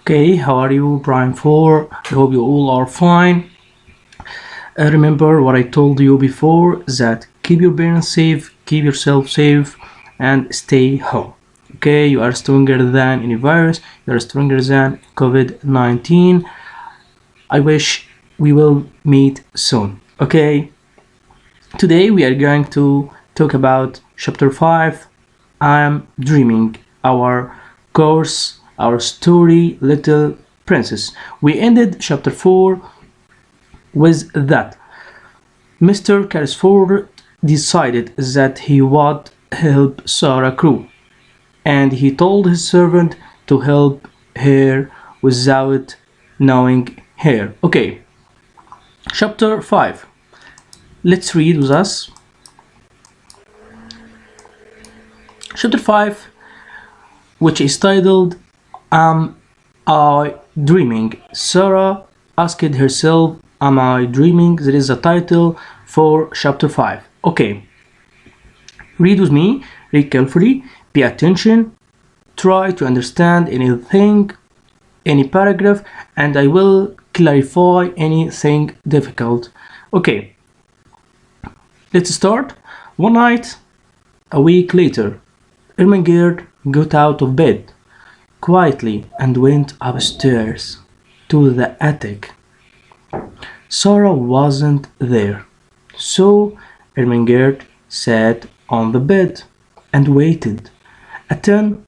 Okay, how are you, Prime 4? I hope you all are fine. Remember what I told you before, that keep your parents safe, keep yourself safe, and stay home. Okay, you are stronger than any virus, you are stronger than COVID-19. I wish we will meet soon. Okay, today we are going to talk about chapter 5. I'm dreaming, our course, our story, Little Princess. We ended chapter 4 with that. Mr. Carrisford decided that he would help Sarah Crew, and he told his servant to help her without knowing her. Okay, chapter 5. Let's read with us. Chapter 5, which is titled Am I Dreaming? Sarah asked herself, Am I dreaming? There is a title for chapter 5. Okay, read with me, read carefully, pay attention, try to understand anything, any paragraph, and I will clarify anything difficult. Okay, let's start. One night, a week later, Ermengarde got out of bed quietly and went upstairs to the attic. Sarah wasn't there, so Ermengarde sat on the bed and waited. At 10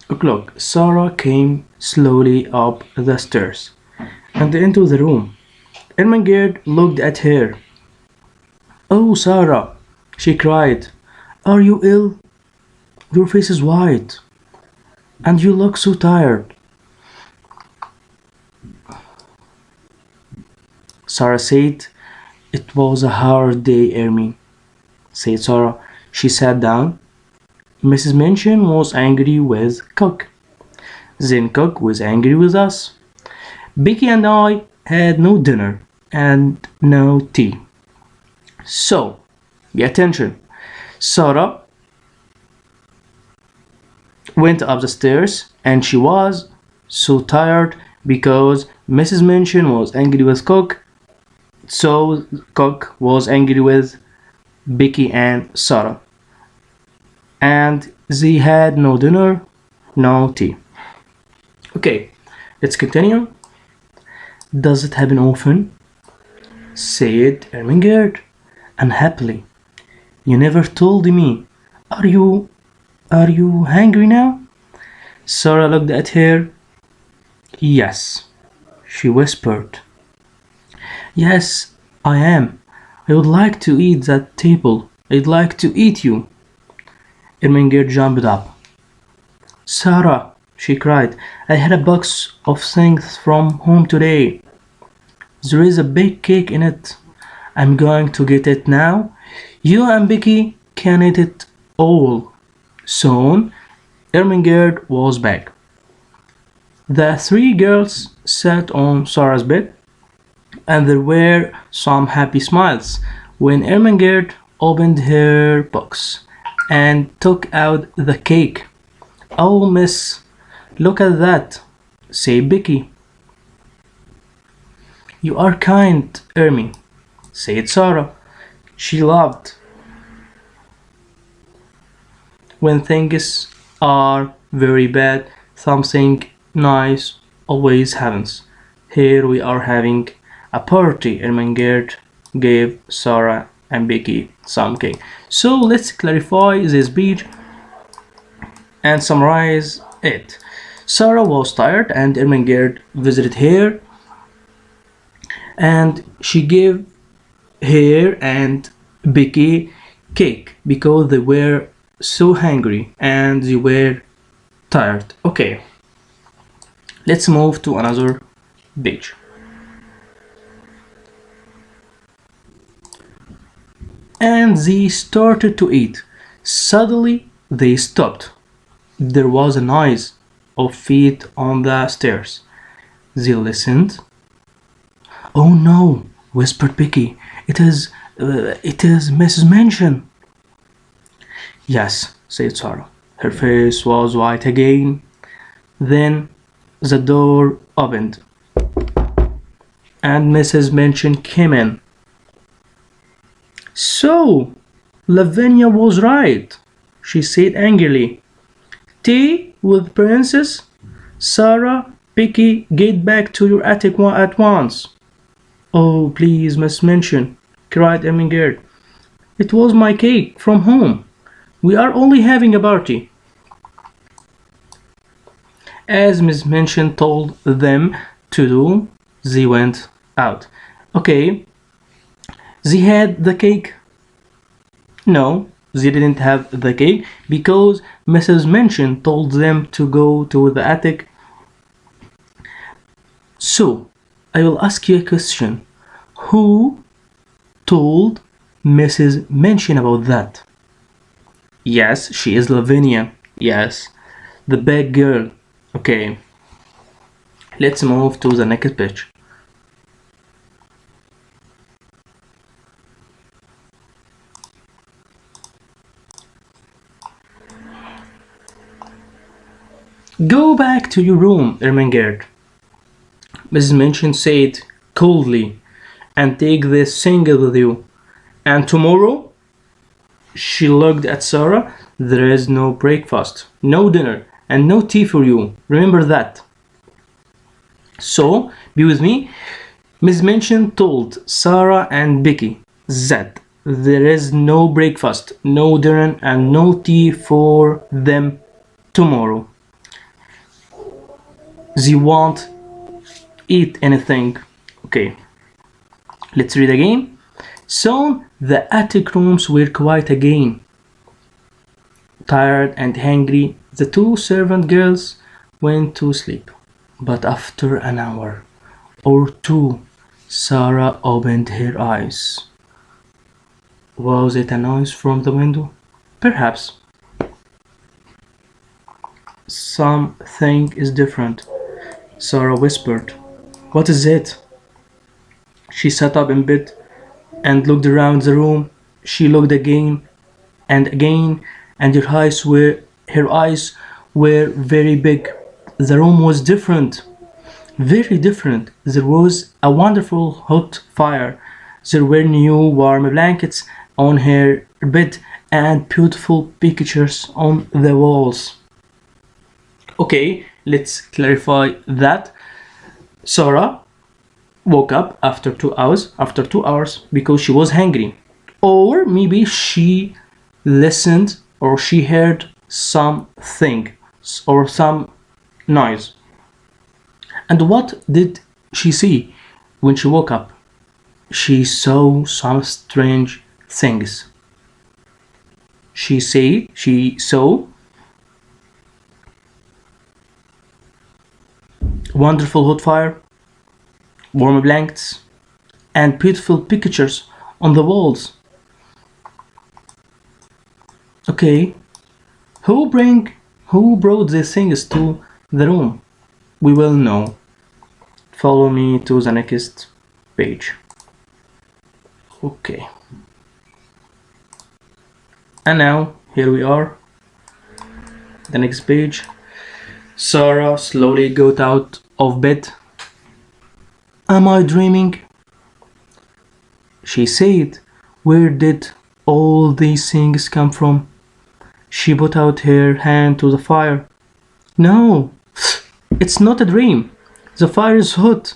o'clock, Sarah came slowly up the stairs and into the room. Ermengarde looked at her. "Oh, Sarah," she cried, "are you ill? Your face is white, and you look so tired." Sarah said, "It was a hard day, Ermi," said Sarah. She sat down. Mrs. Minchin was angry with Cook. Then Cook was angry with us. Becky and I had no dinner and no tea. So, pay attention. Sarah went up the stairs and she was so tired because Mrs. Minchin was angry with Cook. So Cook was angry with Becky and Sarah. And they had no dinner, no tea. Okay, let's continue. "Does it happen often?" said Ermengarde unhappily. "You never told me. Are you hungry now?" Sarah looked at her. "Yes," she whispered. "Yes, I am. I would like to eat that table. I'd like to eat you." Ermengarde jumped up. "Sarah," she cried, "I had a box of things from home today. There is a big cake in it. I'm going to get it now. You and Becky can eat it all." Soon, Ermengarde was back. The three girls sat on Sarah's bed, and there were some happy smiles when Ermengarde opened her box and took out the cake. "Oh, miss, look at that," said Becky. "You are kind, Ermi," said Sarah. She laughed. When things are very bad, something nice always happens. Here we are having a party. Ermengarde gave Sarah and Becky some cake. So let's clarify this speech and summarize it. Sarah was tired and Ermengarde visited her, and she gave her and Becky cake because they were so hungry and they were tired. Okay, let's move to another page. And they started to eat. Suddenly they stopped. There was a noise of feet on the stairs. They listened. "Oh no," whispered Becky. It is Mrs. Minchin." "Yes," said Sarah. Her face was white again. Then The door opened, and Mrs. Minchin came in. "So, Lavinia was right," she said angrily. "Tea with Princess? Sarah, Becky, get back to your attic at once." "Oh, please, Miss Minchin," cried Ermengarde. "It was my cake from home. We are only having a party." As Miss Minchin told them to do, they went out. Okay, they had the cake. No, they didn't have the cake because Mrs. Minchin told them to go to the attic. So, I will ask you a question. Who told Mrs. Minchin about that? Yes, she is Lavinia. Yes, the big girl. Okay, let's move to the next page. "Go back to your room, Ermengarde," Mrs. Minchin said coldly, "and take this single with you. And tomorrow," she looked at Sarah, "there is no breakfast, no dinner, and no tea for you. Remember that." So, be with me. Miss Minchin told Sarah and Becky that there is no breakfast, no dinner, and no tea for them tomorrow. They won't eat anything. Okay, let's read again. Soon the attic rooms were quiet again. Tired and hungry, the two servant girls went to sleep. But after an hour or two, Sarah opened her eyes. Was it a noise from the window? Perhaps. "Something is different," Sarah whispered. "What is it?" She sat up in bed and looked around the room. She looked again, and her eyes were very big. The room was different, very different. There was a wonderful hot fire. There were new warm blankets on her bed and beautiful pictures on the walls. Okay, let's clarify that. Sarah woke up after 2 hours because she was hungry, or maybe she listened or she heard something or some noise. And what did she see when she woke up? She saw some strange things. She saw wonderful hot fire, warm blankets, and beautiful pictures on the walls. Okay, who brought these things to the room? We will know. Follow me to the next page. Okay. And now, here we are. The next page. Sarah slowly got out of bed. "Am I dreaming?" she said. "Where did all these things come from?" She put out her hand to the fire. "No, it's not a dream. The fire is hot.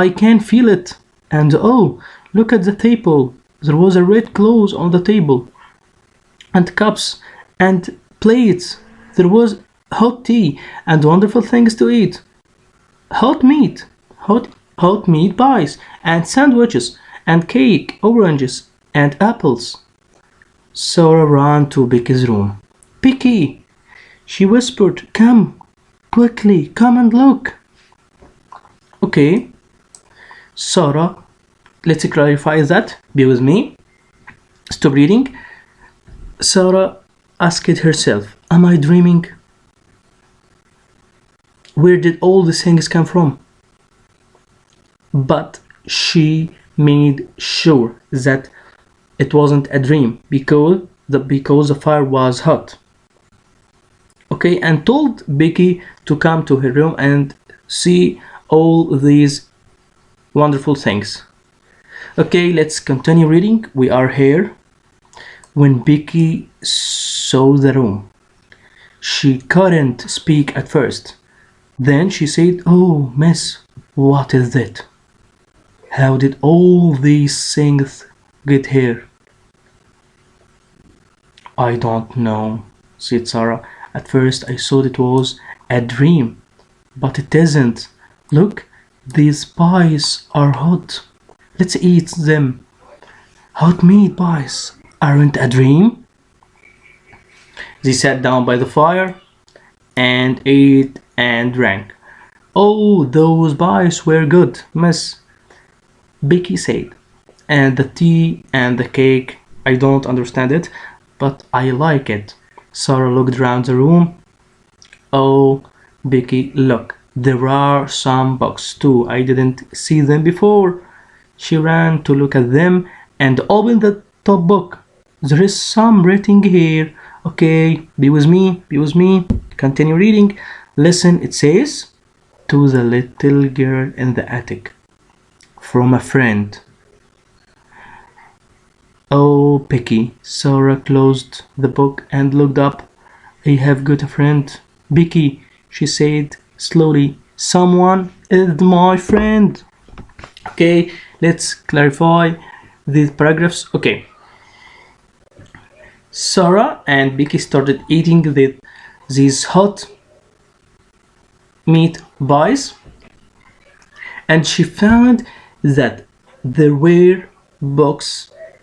I can feel it. And oh, look at the table. There was a red cloth on the table. And cups and plates. There was hot tea and wonderful things to eat. Hot meat pies and sandwiches and cake, oranges and apples." Sarah ran to Becky's room. "Becky," she whispered, "come, quickly, come and look." Okay, Sarah, let's clarify that. Be with me. Stop reading. Sarah asked herself, "Am I dreaming? Where did all these things come from?" But she made sure that it wasn't a dream because the fire was hot. Okay, and told Becky to come to her room and see all these wonderful things. Okay, let's continue reading. We are here. When Becky saw the room, she couldn't speak at first. Then she said, "Oh, miss, what is that? How did all these things get here?" "I don't know," said Sarah. "At first I thought it was a dream, but it isn't. Look, these pies are hot. Let's eat them. Hot meat pies aren't a dream." They sat down by the fire and ate and drank. "Oh, those pies were good, miss," Becky said. "And the tea and the cake, I don't understand it, but I like it." Sarah looked around the room. "Oh, Becky, look, there are some books too. I didn't see them before." She ran to look at them and opened the top book. "There is some writing here. Okay, be with me, be with me. Continue reading. Listen, it says, 'To the little girl in the attic. From a friend.'" "Oh, Becky." Sarah closed the book and looked up. "I have got a friend." "Becky," she said slowly, "someone is my friend." Okay, let's clarify these paragraphs. Okay. Sarah and Becky started eating these hot meat pies, and she found that there were books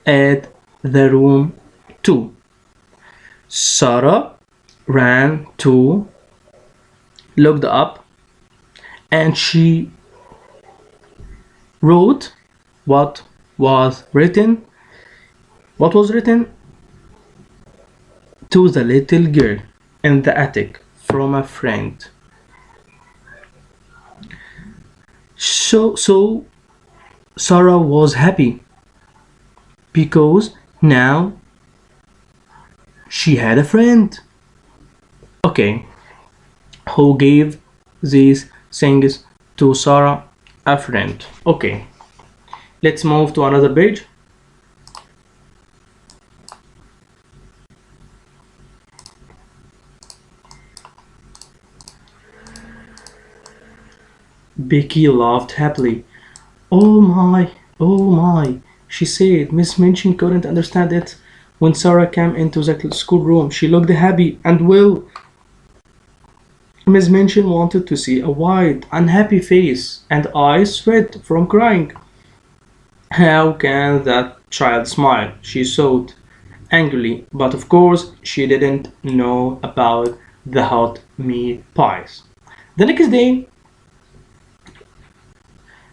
at the room too. Sarah ran to looked up, and she wrote what was written. What was written? "To the little girl in the attic, from a friend." So Sarah was happy because now she had a friend. Okay, who gave these things to Sarah? A friend. Okay, let's move to another page. Becky laughed happily. Oh my," she said. Miss Minchin couldn't understand it. When Sarah came into the schoolroom, she looked happy and well. Miss Minchin wanted to see a white, unhappy face and eyes red from crying. "How can that child smile?" she thought angrily, but of course she didn't know about the hot meat pies. The next day,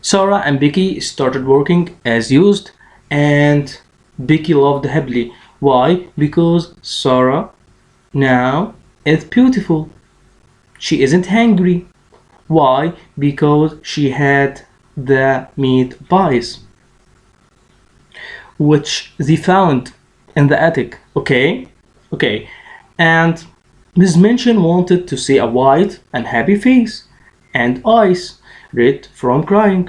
Sarah and Becky started working as used, and Becky laughed happily. Why? Because Sarah now is beautiful. She isn't hungry. Why? Because she had the meat pies, which they found in the attic. Okay? Okay. And Miss Minchin wanted to see a white and happy face and eyes red from crying.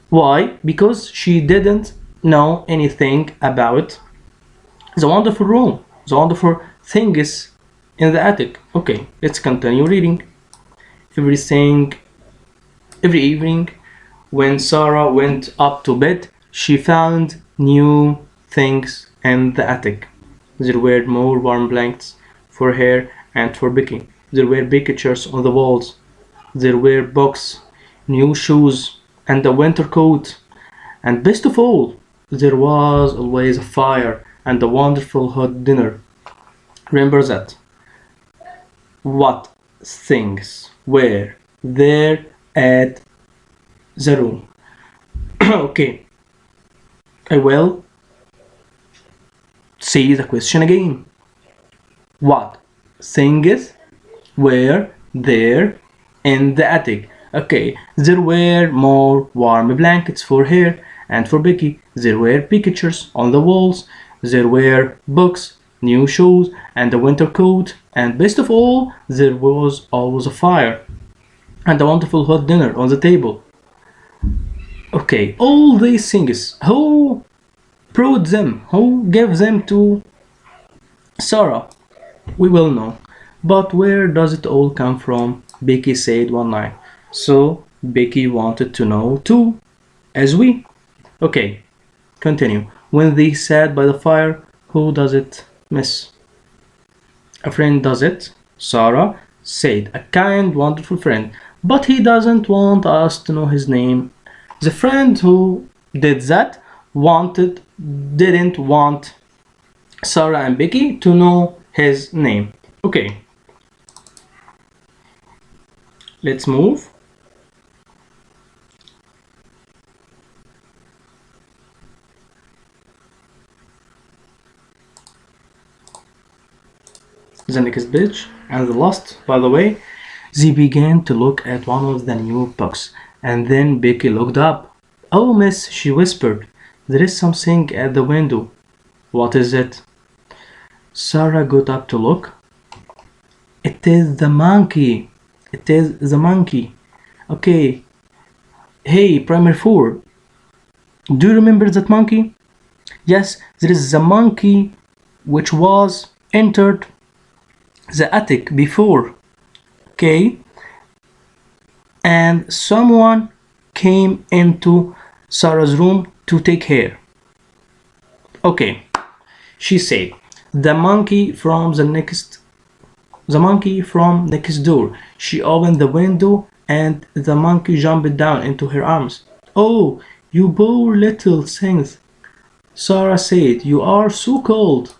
Why? Because she didn't know anything about the wonderful room, the wonderful things in the attic. Okay, let's continue reading. Every evening, when Sarah went up to bed, she found new things in the attic. There were more warm blankets for her and for Becky. There were pictures on the walls. There were books, new shoes, and a winter coat. And best of all, there was always a fire and a wonderful hot dinner. Remember that. What things were there at the room? Okay, I will say the question again. What things were there in the attic? Okay, there were more warm blankets for her and for Becky. There were pictures on the walls. There were books, new shoes, and a winter coat. And best of all, there was always a fire. and a wonderful hot dinner on the table. Okay, all these things, who brought them? Who gave them to Sarah? We will know. But where does it all come from? Becky said one night. So Becky wanted to know too, as we. Okay, continue. When they sat by the fire, who does it miss? A friend does it, Sarah said. A kind, wonderful friend. But he doesn't want us to know his name. The friend who did that didn't want Sarah and Becky to know his name. Okay, let's move. The next page and the last, by the way. They began to look at one of the new books, and then Becky looked up. "Oh, miss," she whispered, "there is something at the window." "What is it?" Sarah got up to look. "It is the monkey. It is the monkey." Okay. Hey, Primer 4. Do you remember that monkey? Yes, there is the monkey which was entered the attic before. Okay. And someone came into Sarah's room to take her. Okay. She said, the monkey from next door. She opened the window and the monkey jumped down into her arms. "Oh, you poor little things," Sarah said. "You are so cold."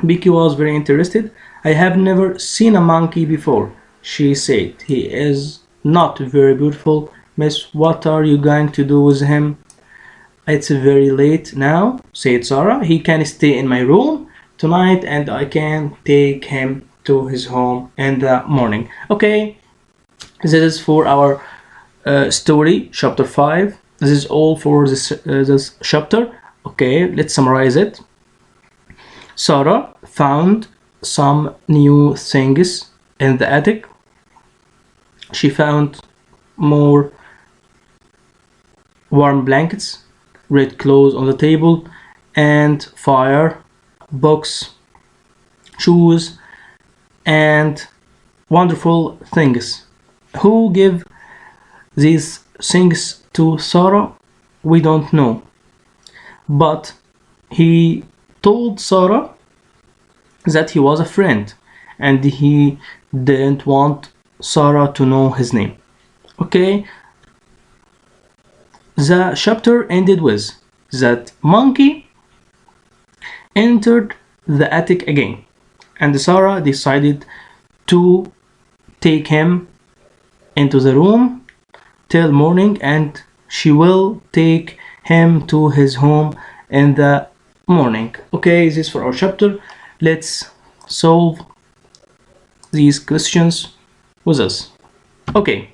Becky was very interested. "I have never seen a monkey before," she said. "He is not very beautiful, miss. What are you going to do with him?" "It's very late now," said Sarah. "He can stay in my room tonight and I can take him to his home in the morning." Okay, this is for our story, chapter 5. This is all for this chapter. Okay, let's summarize it. Sarah found some new things in the attic. She found more warm blankets, red clothes on the table, and fire, books, shoes, and wonderful things. Who gave these things to Sarah? We don't know. But he told Sarah that he was a friend and he didn't want Sarah to know his name. Okay, the chapter ended with that monkey entered the attic again, and Sarah decided to take him into the room till morning, and she will take him to his home in the morning. Okay, this is for our chapter. Let's solve these questions with us. Okay.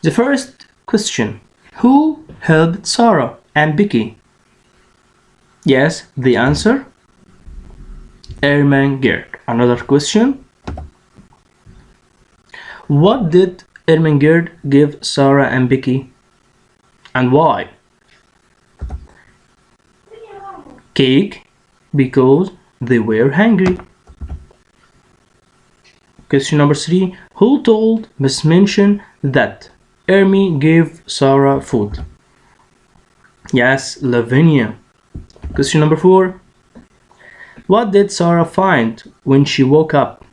The first question: who helped Sarah and Becky? Yes, the answer: Ermengarde. Another question: what did Ermengarde give Sarah and Becky, and why? Cake, because they were hungry. Question number 3: who told Miss Minchin that Ermi gave Sarah food? Yes, Lavinia. Question number 4: what did Sarah find when she woke up?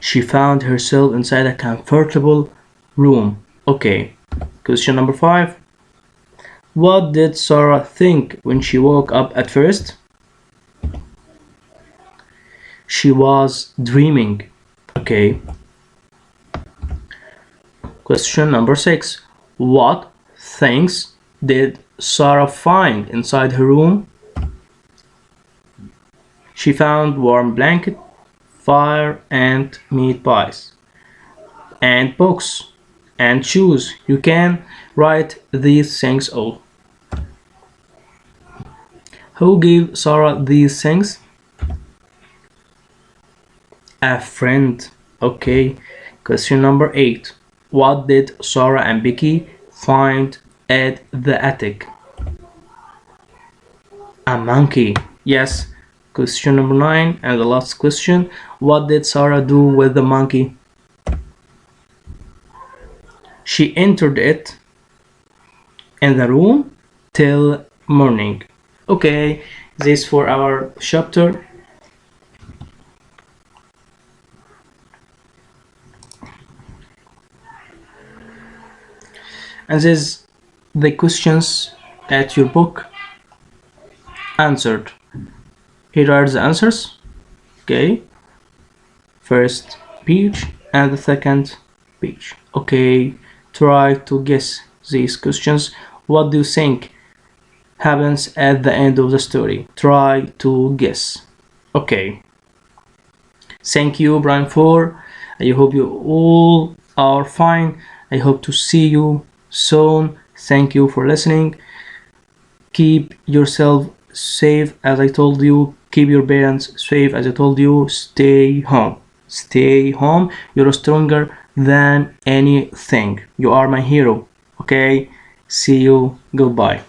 She found herself inside a comfortable room. Okay. Question number 5: what did Sarah think when she woke up at first? She was dreaming. Okay. Question number 6: what things did Sarah find inside her room? She found warm blanket, fire, and meat pies, and books, and shoes. You can write these things all. Who gave Sarah these things? A friend. Okay. Question number 8. What did Sarah and Becky find at the attic? A monkey. Yes. Question number 9 and the last question. What did Sarah do with the monkey? She entered it in the room till morning. Okay, this for our chapter. And this the questions at your book answered. Here are the answers. Okay, first page and the second page. Okay, try to guess these questions. What do you think happens at the end of the story? Try to guess. Okay, thank you, Brian, for. I hope you all are fine. I hope to see you soon. Thank you for listening. Keep yourself safe, as I told you. Keep your parents safe, as I told you. Stay home. Stay home. You're stronger than anything. You are my hero. Okay? See you. Goodbye.